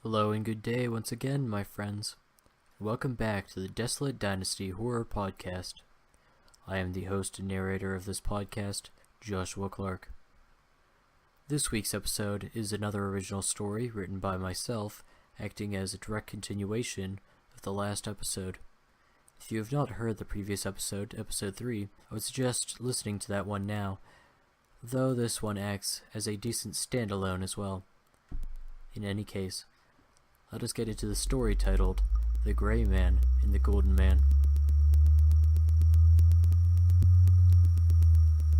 Hello and good day once again, my friends. Welcome back to the Desolate Dynasty Horror Podcast. I am the host and narrator of this podcast, Joshua Clark. This week's episode is another original story written by myself, acting as a direct continuation of the last episode. If you have not heard the previous episode, episode 3, I would suggest listening to that one now, though this one acts as a decent standalone as well. In any case, let us get into the story titled The Gray Man and the Golden Man.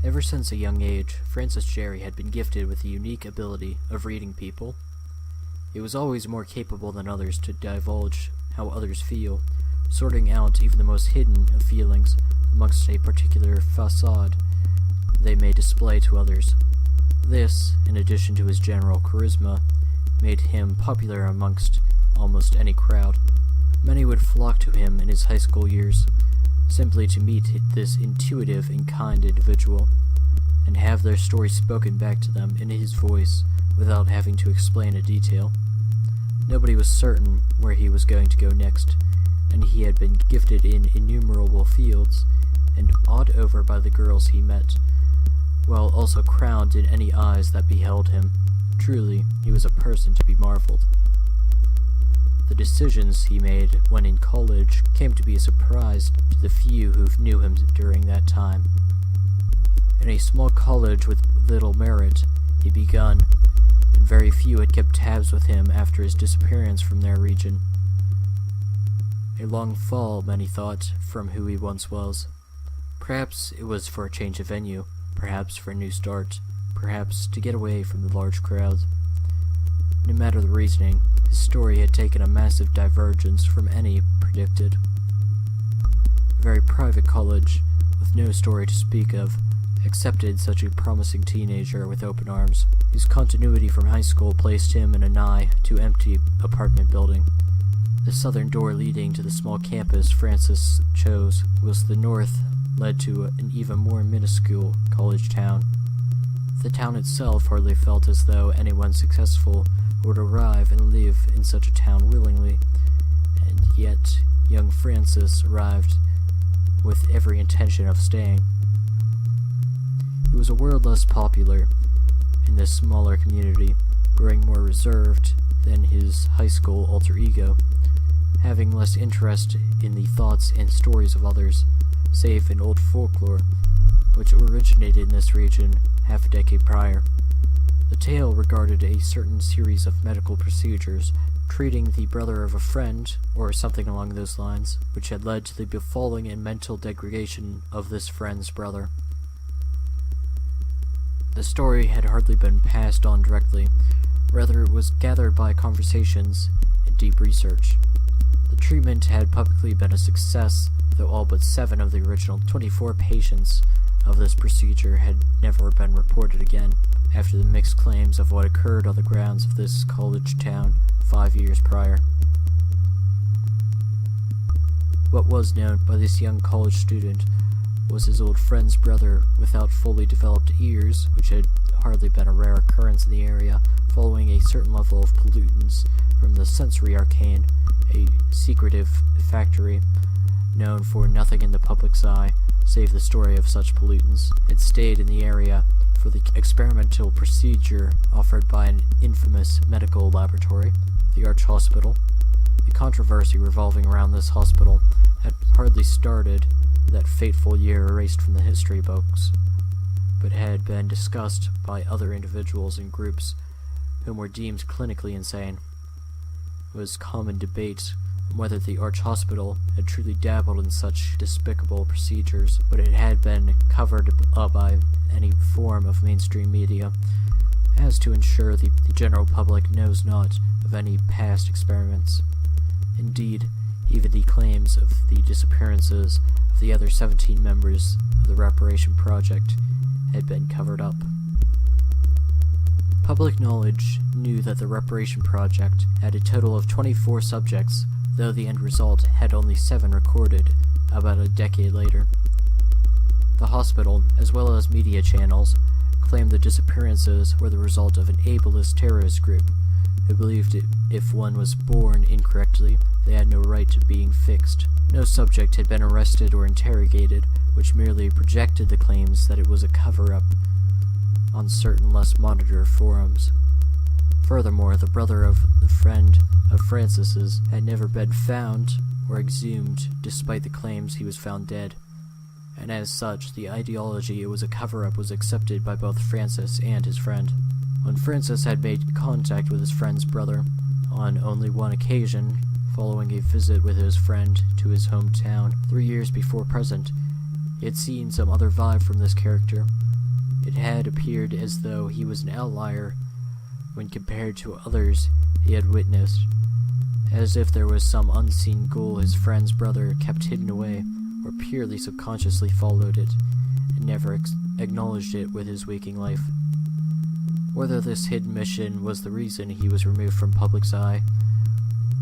Ever since a young age, Francis Jerry had been gifted with the unique ability of reading people. He was always more capable than others to divulge how others feel, sorting out even the most hidden of feelings amongst a particular facade they may display to others. This, in addition to his general charisma, made him popular amongst almost any crowd. Many would flock to him in his high school years, simply to meet this intuitive and kind individual, and have their story spoken back to them in his voice without having to explain a detail. Nobody was certain where he was going to go next, and he had been gifted in innumerable fields, and awed over by the girls he met, while also crowned in any eyes that beheld him. Truly, he was a person to be marveled. The decisions he made when in college came to be a surprise to the few who knew him during that time. In a small college with little merit, he begun, and very few had kept tabs with him after his disappearance from their region. A long fall, many thought, from who he once was. Perhaps it was for a change of venue, perhaps for a new start, perhaps to get away from the large crowds. No matter the reasoning, his story had taken a massive divergence from any predicted. A very private college, with no story to speak of, accepted such a promising teenager with open arms. His continuity from high school placed him in a nigh-to-empty apartment building. The southern door leading to the small campus Francis chose, whilst the north led to an even more minuscule college town. The town itself hardly felt as though anyone successful would arrive and live in such a town willingly, and yet young Francis arrived with every intention of staying. He was a world less popular in this smaller community, growing more reserved than his high school alter ego, having less interest in the thoughts and stories of others, save in old folklore, which originated in this region half a decade prior. The tale regarded a certain series of medical procedures, treating the brother of a friend, or something along those lines, which had led to the befalling and mental degradation of this friend's brother. The story had hardly been passed on directly, rather it was gathered by conversations and deep research. The treatment had publicly been a success, though all but 7 of the original 24 patients of this procedure had never been reported again, after the mixed claims of what occurred on the grounds of this college town 5 years prior. What was known by this young college student was his old friend's brother without fully developed ears, which had hardly been a rare occurrence in the area, following a certain level of pollutants from the sensory arcane, a secretive factory known for nothing in the public's eye save the story of such pollutants, had stayed in the area for the experimental procedure offered by an infamous medical laboratory, the Arch Hospital. The controversy revolving around this hospital had hardly started that fateful year erased from the history books, but had been discussed by other individuals and groups whom were deemed clinically insane. It was common debate on whether the Arch Hospital had truly dabbled in such despicable procedures, but it had been covered up by any form of mainstream media, as to ensure the general public knows not of any past experiments. Indeed, even the claims of the disappearances of the other 17 members of the reparation project had been covered up. Public knowledge knew that the reparation project had a total of 24 subjects, though the end result had only 7 recorded about a decade later. The hospital, as well as media channels, claimed the disappearances were the result of an ableist terrorist group who believed if one was born incorrectly, they had no right to being fixed. No subject had been arrested or interrogated, which merely projected the claims that it was a cover-up on certain less monitored forums. Furthermore, the brother of the friend of Francis's had never been found or exhumed, despite the claims he was found dead. And as such, the ideology it was a cover-up was accepted by both Francis and his friend. When Francis had made contact with his friend's brother, on only one occasion, following a visit with his friend to his hometown 3 years before present, he had seen some other vibe from this character. It had appeared as though he was an outlier when compared to others he had witnessed, as if there was some unseen goal his friend's brother kept hidden away, or purely subconsciously followed it, and never acknowledged it with his waking life. Whether this hidden mission was the reason he was removed from public's eye,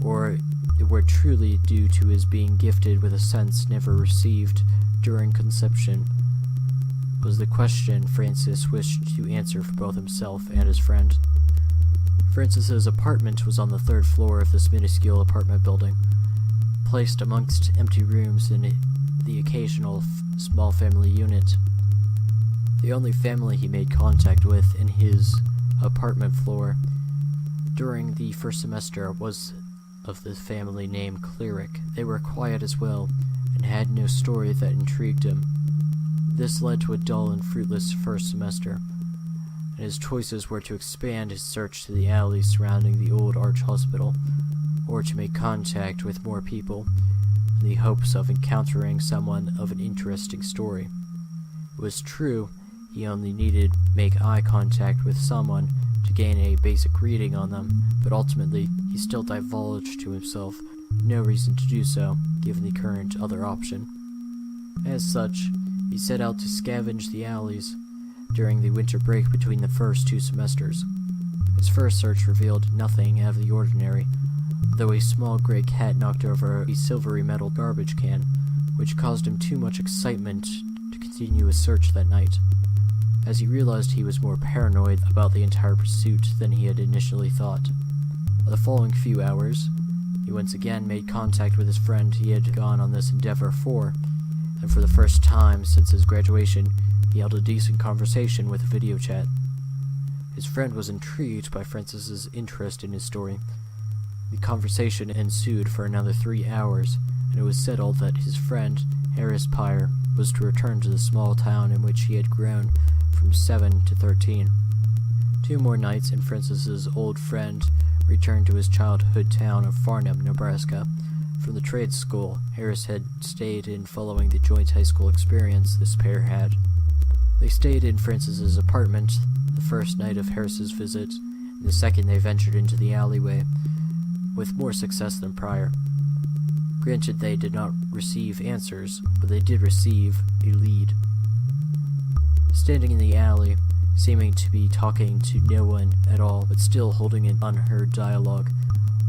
or it were truly due to his being gifted with a sense never received during conception, was the question Francis wished to answer for both himself and his friend. Francis's apartment was on the 3rd floor of this minuscule apartment building, placed amongst empty rooms in the occasional small family unit. The only family he made contact with in his apartment floor during the first semester was of the family named Cleric. They were quiet as well, and had no story that intrigued him. This led to a dull and fruitless first semester, and his choices were to expand his search to the alleys surrounding the old Arch Hospital, or to make contact with more people, in the hopes of encountering someone of an interesting story. It was true, he only needed to make eye contact with someone to gain a basic reading on them, but ultimately he still divulged to himself no reason to do so, given the current other option. As such, he set out to scavenge the alleys during the winter break between the first 2 semesters. His first search revealed nothing out of the ordinary, though a small gray cat knocked over a silvery metal garbage can, which caused him too much excitement to continue his search that night, as he realized he was more paranoid about the entire pursuit than he had initially thought. The following few hours, he once again made contact with his friend he had gone on this endeavor for, and for the first time since his graduation, he held a decent conversation with a video chat. His friend was intrigued by Francis's interest in his story. The conversation ensued for another 3 hours, and it was settled that his friend, Harris Pyre, was to return to the small town in which he had grown from 7 to 13. 2 more nights, and Francis's old friend returned to his childhood town of Farnham, Nebraska, from the trade school Harris had stayed in following the joint high school experience this pair had. They stayed in Francis's apartment the first night of Harris's visit, and the second they ventured into the alleyway, with more success than prior. Granted, they did not receive answers, but they did receive a lead. Standing in the alley, seeming to be talking to no one at all, but still holding an unheard dialogue,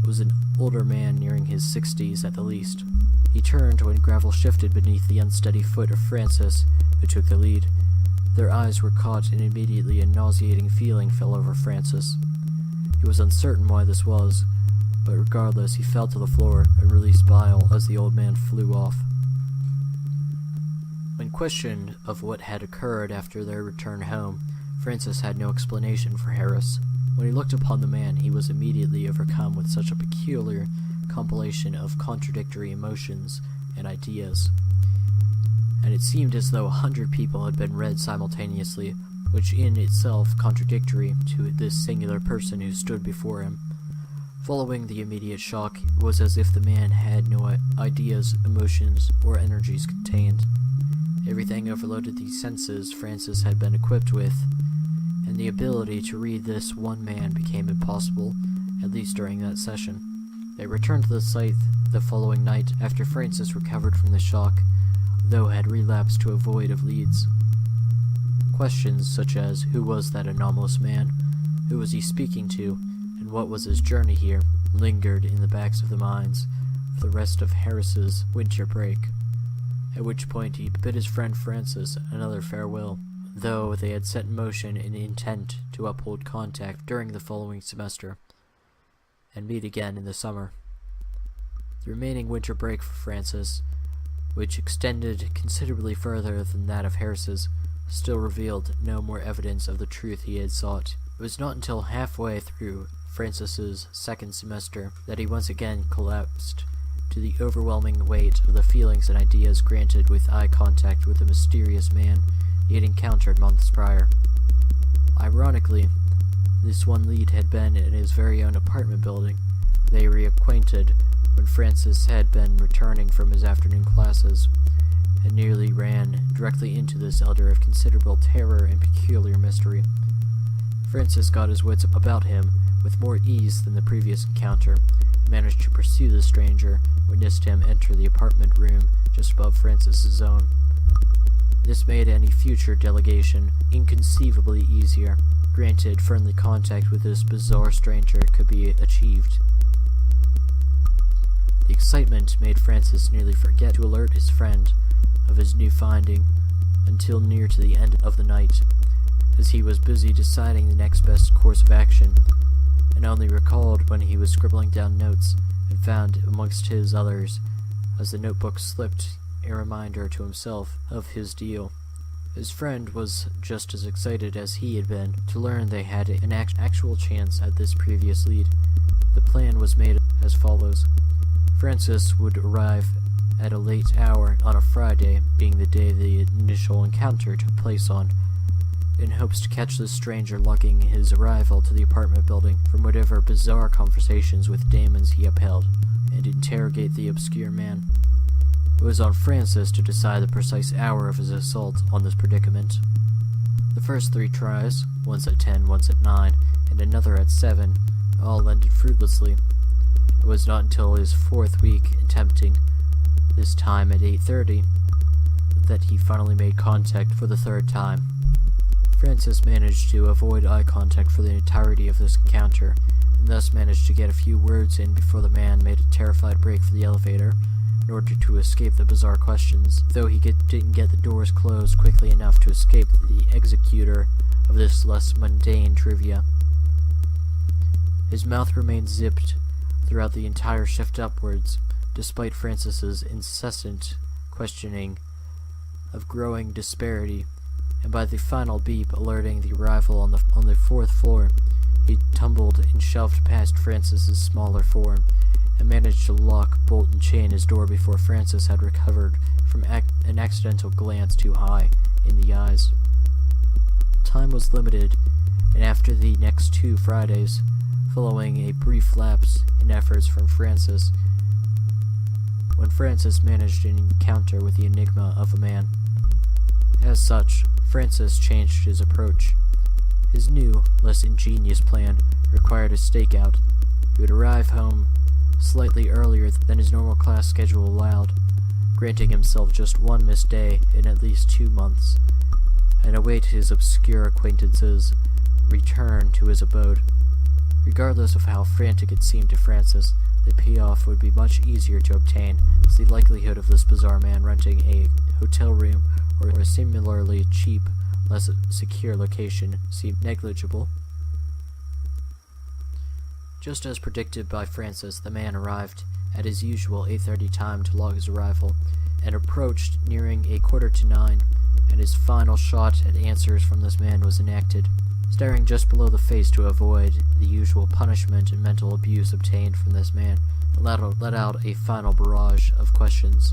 was an older man nearing his 60s at the least. He turned when gravel shifted beneath the unsteady foot of Francis, who took the lead. Their eyes were caught, and immediately a nauseating feeling fell over Francis. He was uncertain why this was, but regardless, he fell to the floor and released bile as the old man flew off. When questioned of what had occurred after their return home, Francis had no explanation for Harris. When he looked upon the man, he was immediately overcome with such a peculiar compilation of contradictory emotions and ideas, and it seemed as though 100 people had been read simultaneously, which in itself contradictory to this singular person who stood before him. Following the immediate shock, it was as if the man had no ideas, emotions, or energies contained. Everything overloaded the senses Francis had been equipped with, and the ability to read this one man became impossible, at least during that session. They returned to the site the following night after Francis recovered from the shock, though had relapsed to a void of leads. Questions such as who was that anomalous man, who was he speaking to, and what was his journey here, lingered in the backs of the minds for the rest of Harris's winter break, at which point he bid his friend Francis another farewell, though they had set in motion an intent to uphold contact during the following semester. and meet again in the summer. The remaining winter break for Francis, which extended considerably further than that of Harris's, still revealed no more evidence of the truth he had sought. It was not until halfway through Francis's second semester that he once again collapsed to the overwhelming weight of the feelings and ideas granted with eye contact with the mysterious man he had encountered months prior. Ironically, this one lead had been in his very own apartment building. They reacquainted when Francis had been returning from his afternoon classes, and nearly ran directly into this elder of considerable terror and peculiar mystery. Francis got his wits about him with more ease than the previous encounter, and managed to pursue the stranger, witnessed him enter the apartment room just above Francis's own. This made any future delegation inconceivably easier. Granted, friendly contact with this bizarre stranger could be achieved. The excitement made Francis nearly forget to alert his friend of his new finding until near to the end of the night, as he was busy deciding the next best course of action, and only recalled when he was scribbling down notes and found amongst his others, as the notebook slipped, a reminder to himself of his deal. His friend was just as excited as he had been to learn they had an actual chance at this previous lead. The plan was made as follows. Francis would arrive at a late hour on a Friday, being the day the initial encounter took place on, in hopes to catch the stranger lugging his arrival to the apartment building from whatever bizarre conversations with daemons he upheld, and interrogate the obscure man. It was on Francis to decide the precise hour of his assault on this predicament. The first 3 tries, once at 10, once at 9, and another at 7, all ended fruitlessly. It was not until his 4th week attempting, this time at 8:30, that he finally made contact for the 3rd time. Francis managed to avoid eye contact for the entirety of this encounter, and thus managed to get a few words in before the man made a terrified break for the elevator, in order to escape the bizarre questions, though he didn't get the doors closed quickly enough to escape the executor of this less mundane trivia. His mouth remained zipped throughout the entire shift upwards, despite Francis's incessant questioning of growing disparity, and by the final beep alerting the arrival on the 4th floor, he tumbled and shoved past Francis's smaller form, and managed to lock, bolt, and chain his door before Francis had recovered from an accidental glance too high in the eyes. Time was limited, and after the next 2 Fridays, following a brief lapse in efforts from Francis, when Francis managed an encounter with the enigma of a man. As such, Francis changed his approach. His new, less ingenious plan required a stakeout. He would arrive home slightly earlier than his normal class schedule allowed, granting himself just 1 missed day in at least 2 months, and await his obscure acquaintance's return to his abode. Regardless of how frantic it seemed to Francis, the payoff would be much easier to obtain, as the likelihood of this bizarre man renting a hotel room or a similarly cheap, less secure location seemed negligible. Just as predicted by Francis, the man arrived at his usual 8:30 time to log his arrival, and approached nearing 8:45, and his final shot at answers from this man was enacted, staring just below the face to avoid the usual punishment and mental abuse obtained from this man, and let out a final barrage of questions.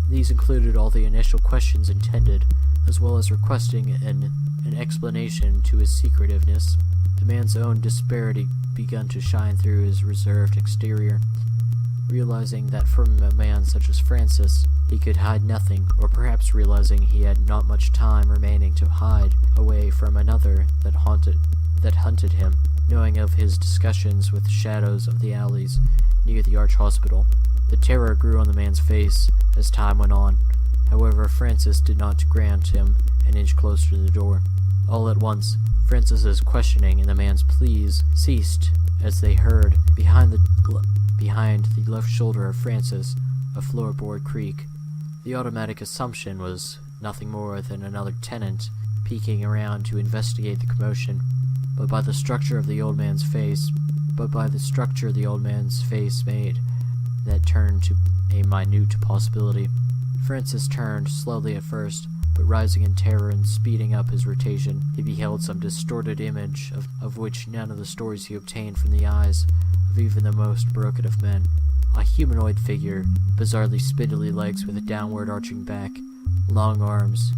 These included all the initial questions intended, as well as requesting an explanation to his secretiveness. The man's own disparity begun to shine through his reserved exterior. Realizing that from a man such as Francis, he could hide nothing, or perhaps realizing he had not much time remaining to hide away from another that hunted him, knowing of his discussions with the shadows of the alleys near the Arch Hospital. The terror grew on the man's face as time went on. However, Francis did not grant him an inch closer to the door. All at once, Francis's questioning and the man's pleas ceased as they heard, behind the left shoulder of Francis, a floorboard creak. The automatic assumption was nothing more than another tenant peeking around to investigate the commotion, but by the structure of the old man's face, but by the structure the old man's face made that turned to a minute possibility. Francis turned slowly at first, but rising in terror and speeding up his rotation, he beheld some distorted image of which none of the stories he obtained from the eyes of even the most broken of men. A humanoid figure, bizarrely spindly legs with a downward arching back, long arms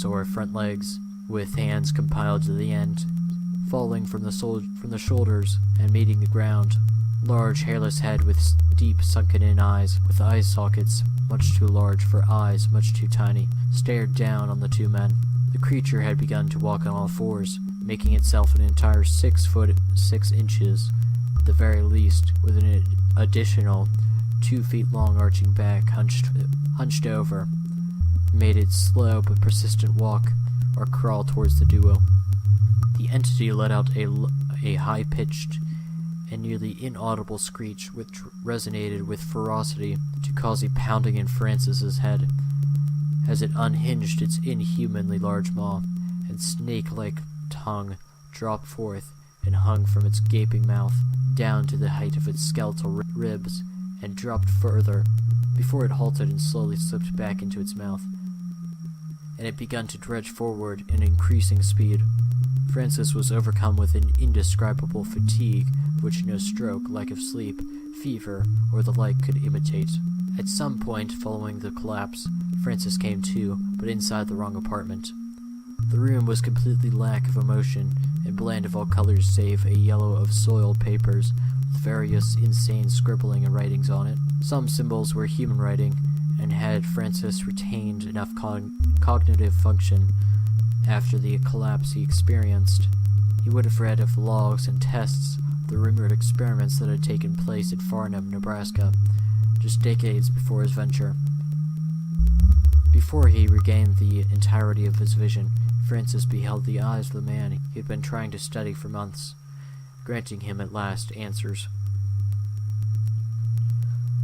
or front legs, with hands compiled to the end, falling from the shoulders and meeting the ground. Large hairless head with deep sunken-in eyes, with eye sockets much too large for eyes much too tiny, stared down on the two men. The creature had begun to walk on all fours, making itself an entire 6 foot 6 inches, at the very least, with an additional 2 feet long arching back hunched over, made its slow but persistent walk or crawl towards the duo. The entity let out a high-pitched and nearly inaudible screech which resonated with ferocity to cause a pounding in Francis's head as it unhinged its inhumanly large maw, and snake-like tongue dropped forth and hung from its gaping mouth down to the height of its skeletal ribs, and dropped further before it halted and slowly slipped back into its mouth, and it began to dredge forward in increasing speed. Francis was overcome with an indescribable fatigue which no stroke, lack of sleep, fever, or the like could imitate. At some point following the collapse, Francis came to, but inside the wrong apartment. The room was completely lack of emotion and bland of all colors save a yellow of soiled papers with various insane scribbling and writings on it. Some symbols were human writing, and had Francis retained enough cognitive function after the collapse he experienced, he would have read of logs and tests of the rumored experiments that had taken place at Farnham, Nebraska, just decades before his venture. Before he regained the entirety of his vision, Francis beheld the eyes of the man he had been trying to study for months, granting him at last answers.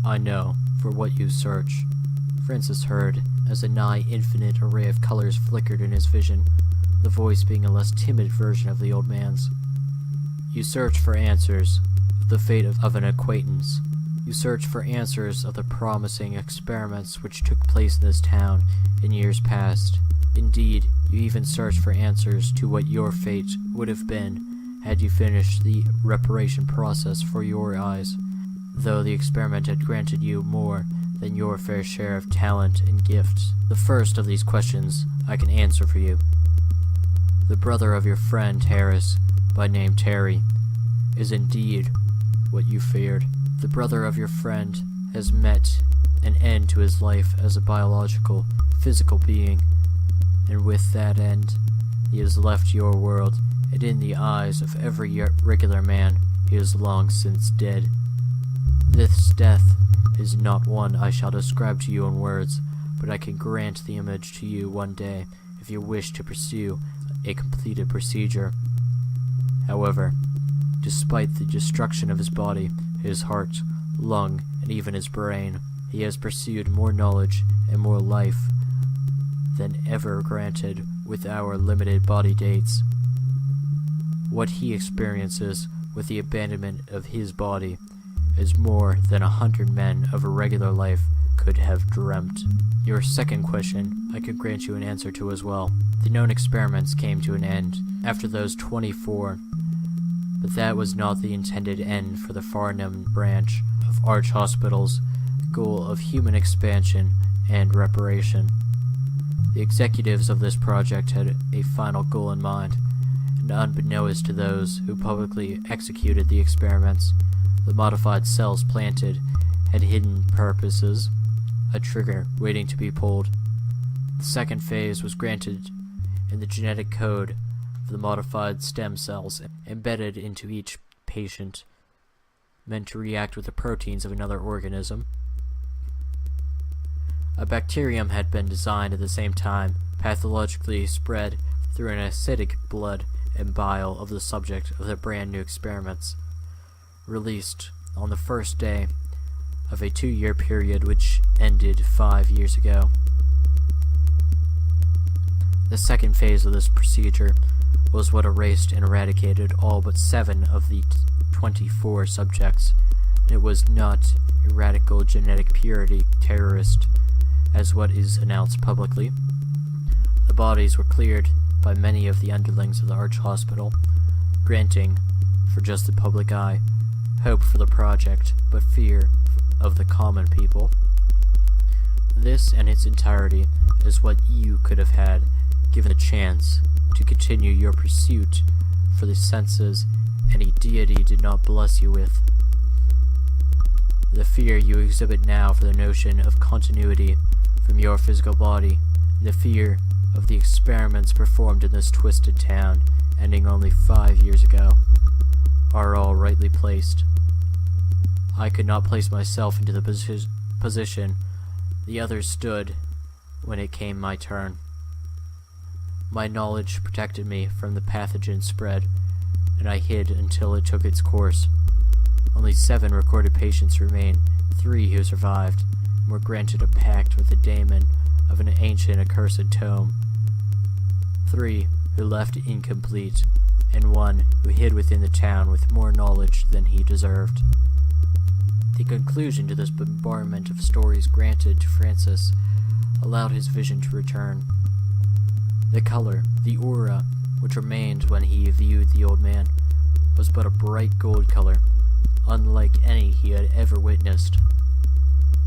"I know, for what you search," Francis heard, as a nigh infinite array of colors flickered in his vision, the voice being a less timid version of the old man's. "You search for answers of the fate of an acquaintance. You search for answers of the promising experiments which took place in this town in years past. Indeed, you even search for answers to what your fate would have been had you finished the reparation process for your eyes, though the experiment had granted you more than your fair share of talent and gifts. The first of these questions I can answer for you. The brother of your friend Harris, by name Terry, is indeed what you feared. The brother of your friend has met an end to his life as a biological, physical being, and with that end, he has left your world, and in the eyes of every regular man, he is long since dead. This death is not one I shall describe to you in words, but I can grant the image to you one day if you wish to pursue a completed procedure. However, despite the destruction of his body, his heart, lung, and even his brain, he has pursued more knowledge and more life than ever granted with our limited body dates. What he experiences with the abandonment of his body is more than 100 men of a regular life could have dreamt. Your second question I could grant you an answer to as well. The known experiments came to an end after those 24, but that was not the intended end for the Farnham branch of Arch Hospital's goal of human expansion and reparation. The executives of this project had a final goal in mind, and unbeknownst to those who publicly executed the experiments, the modified cells planted had hidden purposes, a trigger waiting to be pulled. The second phase was granted in the genetic code of the modified stem cells embedded into each patient, meant to react with the proteins of another organism. A bacterium had been designed at the same time, pathologically spread through an acidic blood and bile of the subject of the brand new experiments, released on the first day of a 2-year period which ended 5 years ago. The second phase of this procedure was what erased and eradicated all but 7 of the 24 subjects, and it was not a radical genetic purity terrorist, as what is announced publicly. The bodies were cleared by many of the underlings of the Arch Hospital, granting, for just the public eye, hope for the project, but fear of the common people. This in its entirety is what you could have had given a chance to continue your pursuit for the senses any deity did not bless you with. The fear you exhibit now for the notion of continuity from your physical body, and the fear of the experiments performed in this twisted town, ending only 5 years ago, are all rightly placed. I could not place myself into the position the others stood when it came my turn. My knowledge protected me from the pathogen spread, and I hid until it took its course. Only 7 recorded patients remain, 3 who survived, and were granted a pact with the daemon of an ancient accursed tome. 3 who left incomplete, and 1 who hid within the town with more knowledge than he deserved. The conclusion to this bombardment of stories granted to Francis allowed his vision to return. The color, the aura, which remained when he viewed the old man, was but a bright gold color, unlike any he had ever witnessed.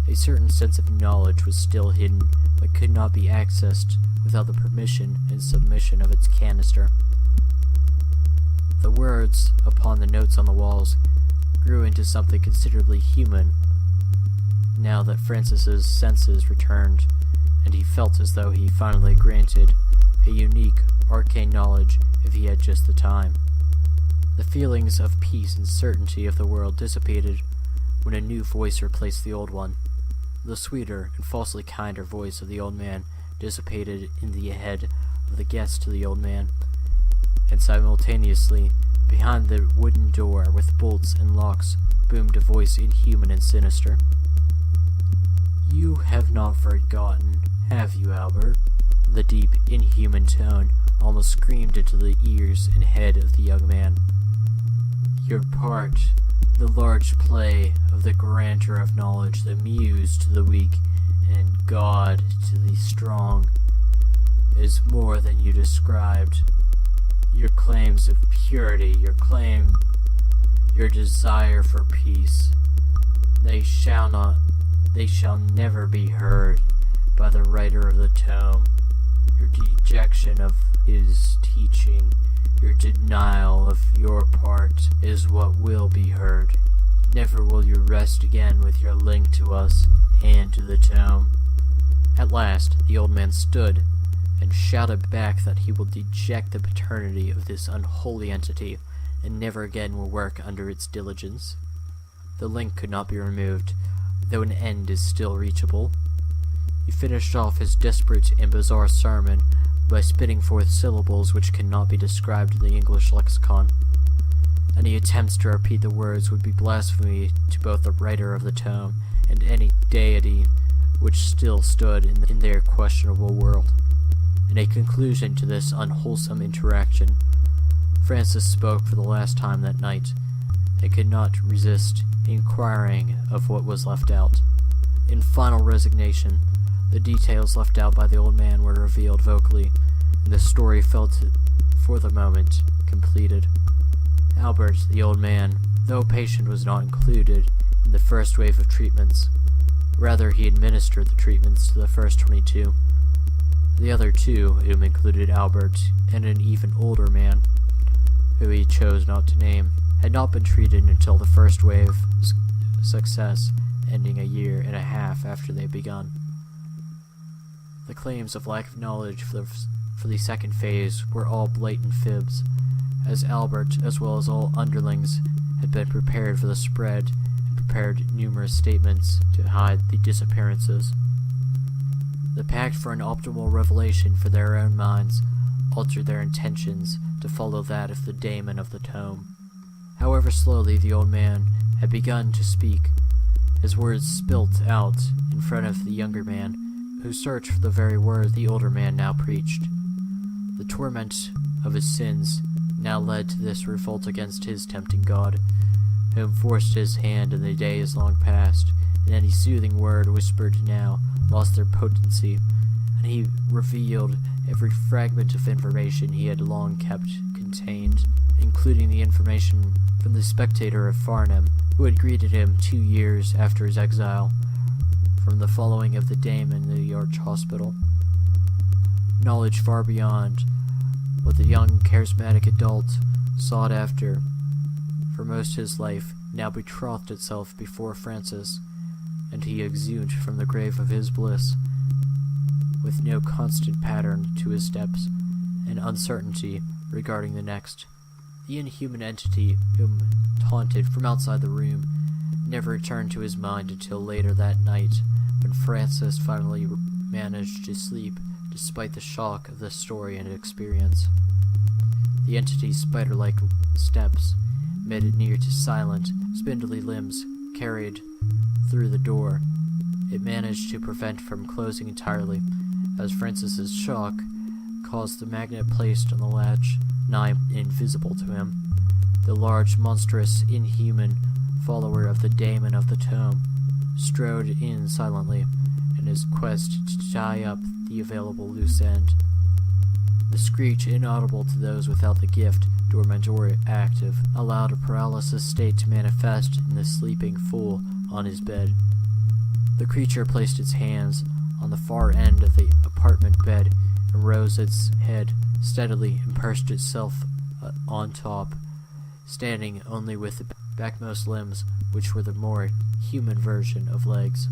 A certain sense of knowledge was still hidden, but could not be accessed without the permission and submission of its canister. The words upon the notes on the walls grew into something considerably human, now that Francis's senses returned, and he felt as though he finally granted a unique, arcane knowledge if he had just the time. The feelings of peace and certainty of the world dissipated when a new voice replaced the old one. The sweeter and falsely kinder voice of the old man dissipated in the head of the guest to the old man, and simultaneously, behind the wooden door with bolts and locks, boomed a voice inhuman and sinister. "You have not forgotten, have you, Albert?" The deep, inhuman tone almost screamed into the ears and head of the young man. "Your part, the large play of the grantor of knowledge, the muse to the weak, and God to the strong, is more than you described. Your claims of purity, your desire for peace, they shall never be heard by the writer of the tome. Your dejection of his teaching, your denial of your part, is what will be heard. Never will you rest again with your link to us and to the tome." At last, the old man stood and shouted back that he will deject the paternity of this unholy entity, and never again will work under its diligence. The link could not be removed, though an end is still reachable. He finished off his desperate and bizarre sermon by spitting forth syllables which cannot be described in the English lexicon. Any attempts to repeat the words would be blasphemy to both the writer of the tome and any deity which still stood in their questionable world. In a conclusion to this unwholesome interaction, Francis spoke for the last time that night, and could not resist inquiring of what was left out. In final resignation, the details left out by the old man were revealed vocally, and the story felt, for the moment, completed. Albert, the old man, though patient, was not included in the first wave of treatments. Rather, he administered the treatments to the first 22. The other 2, whom included Albert and an even older man, who he chose not to name, had not been treated until the first wave success, ending a year and a half after they begun. The claims of lack of knowledge for the second phase were all blatant fibs, as Albert, as well as all underlings, had been prepared for the spread and prepared numerous statements to hide the disappearances. The pact for an optimal revelation for their own minds altered their intentions to follow that of the daemon of the tome. However slowly the old man had begun to speak, his words spilt out in front of the younger man, who searched for the very words the older man now preached. The torment of his sins now led to this revolt against his tempting God, whom forced his hand in the days long past, and any soothing word whispered now lost their potency, and he revealed every fragment of information he had long kept contained, including the information from the spectator of Farnham, who had greeted him 2 years after his exile, from the following of the dame in the Arch Hospital. Knowledge far beyond what the young charismatic adult sought after for most his life now betrothed itself before Francis, and he exhumed from the grave of his bliss, with no constant pattern to his steps, and uncertainty regarding the next. The inhuman entity whom taunted from outside the room never returned to his mind until later that night, when Francis finally managed to sleep despite the shock of the story and experience. The entity's spider-like steps made it near to silent, spindly limbs carried through the door. It managed to prevent from closing entirely, as Francis's shock caused the magnet placed on the latch nigh invisible to him. The large, monstrous, inhuman follower of the daemon of the tome strode in silently in his quest to tie up the available loose end. The screech, inaudible to those without the gift, dormant or active, allowed a paralysis state to manifest in the sleeping fool on his bed. The creature placed its hands on the far end of the apartment bed and rose its head steadily and perched itself on top, standing only with the backmost limbs, which were the more human version of legs.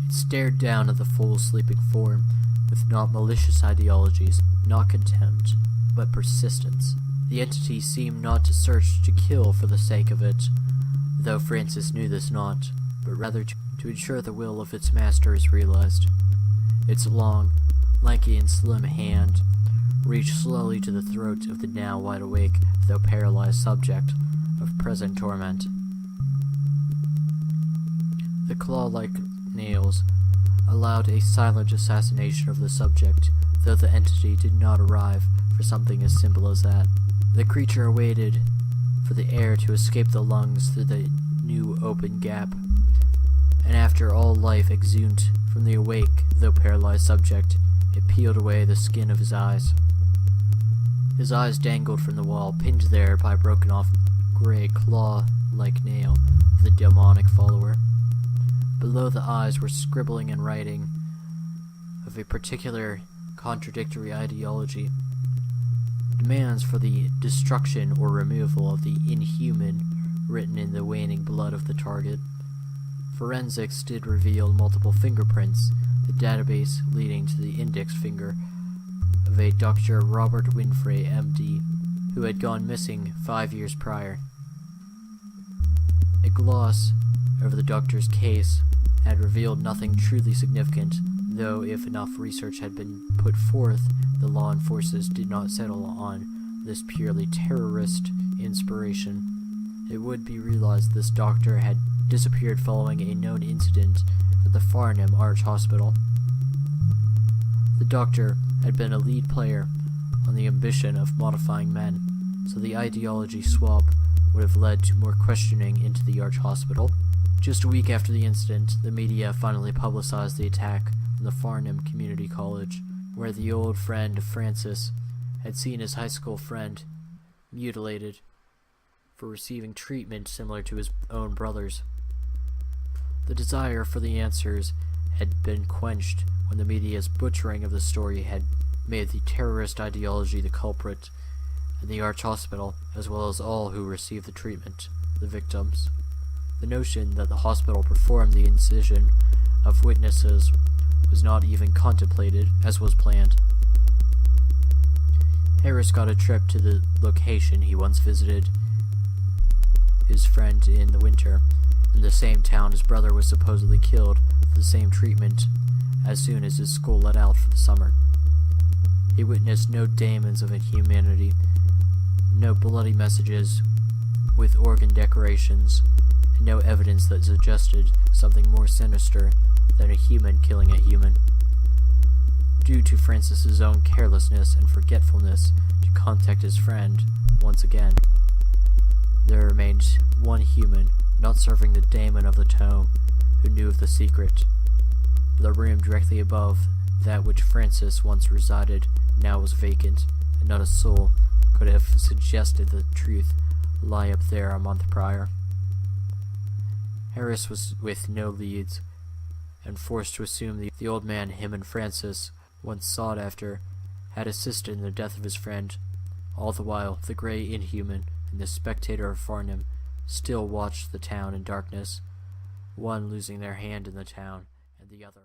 It stared down at the full sleeping form with not malicious ideologies, not contempt, but persistence. The entity seemed not to search to kill for the sake of it, though Francis knew this not, but rather to ensure the will of its master is realized. Its long, lanky and slim hand reached slowly to the throat of the now wide-awake, though paralyzed subject of present torment. The claw-like nails allowed a silent assassination of the subject, though the entity did not arrive for something as simple as that. The creature waited for the air to escape the lungs through the new open gap, and after all life exhumed from the awake, though paralyzed subject, it peeled away the skin of his eyes. His eyes dangled from the wall, pinned there by a broken-off gray claw-like nail of the demonic follower. Below the eyes were scribbling and writing of a particular contradictory ideology. Demands for the destruction or removal of the inhuman written in the waning blood of the target. Forensics did reveal multiple fingerprints, the database leading to the index finger of a Dr. Robert Winfrey, M.D., who had gone missing 5 years prior. A gloss over the doctor's case had revealed nothing truly significant, though if enough research had been put forth, the law enforcers did not settle on this purely terrorist inspiration. It would be realized this doctor had disappeared following a known incident at the Farnham Arch Hospital. The doctor had been a lead player on the ambition of modifying men, so the ideology swap would have led to more questioning into the Arch Hospital. Just a week after the incident, the media finally publicized the attack from the Farnham Community College, where the old friend of Francis had seen his high school friend mutilated for receiving treatment similar to his own brother's. The desire for the answers had been quenched when the media's butchering of the story had made the terrorist ideology the culprit, and the Arch Hospital, as well as all who received the treatment, the victims. The notion that the hospital performed the incision of witnesses was not even contemplated, as was planned. Harris got a trip to the location he once visited his friend in the winter, in the same town his brother was supposedly killed for the same treatment as soon as his school let out for the summer. He witnessed no daemons of inhumanity, no bloody messages with organ decorations, and no evidence that suggested something more sinister than a human killing a human. Due to Francis's own carelessness and forgetfulness to contact his friend once again, there find one human not serving the daemon of the tome who knew of the secret. The room directly above that which Francis once resided now was vacant, and not a soul could have suggested the truth lie up there a month prior. Harris was with no leads, and forced to assume the old man him and Francis, once sought after, had assisted in the death of his friend. All the while, the grey Inhuman and the Spectator of Farnham still watched the town in darkness, one losing their hand in the town, and the other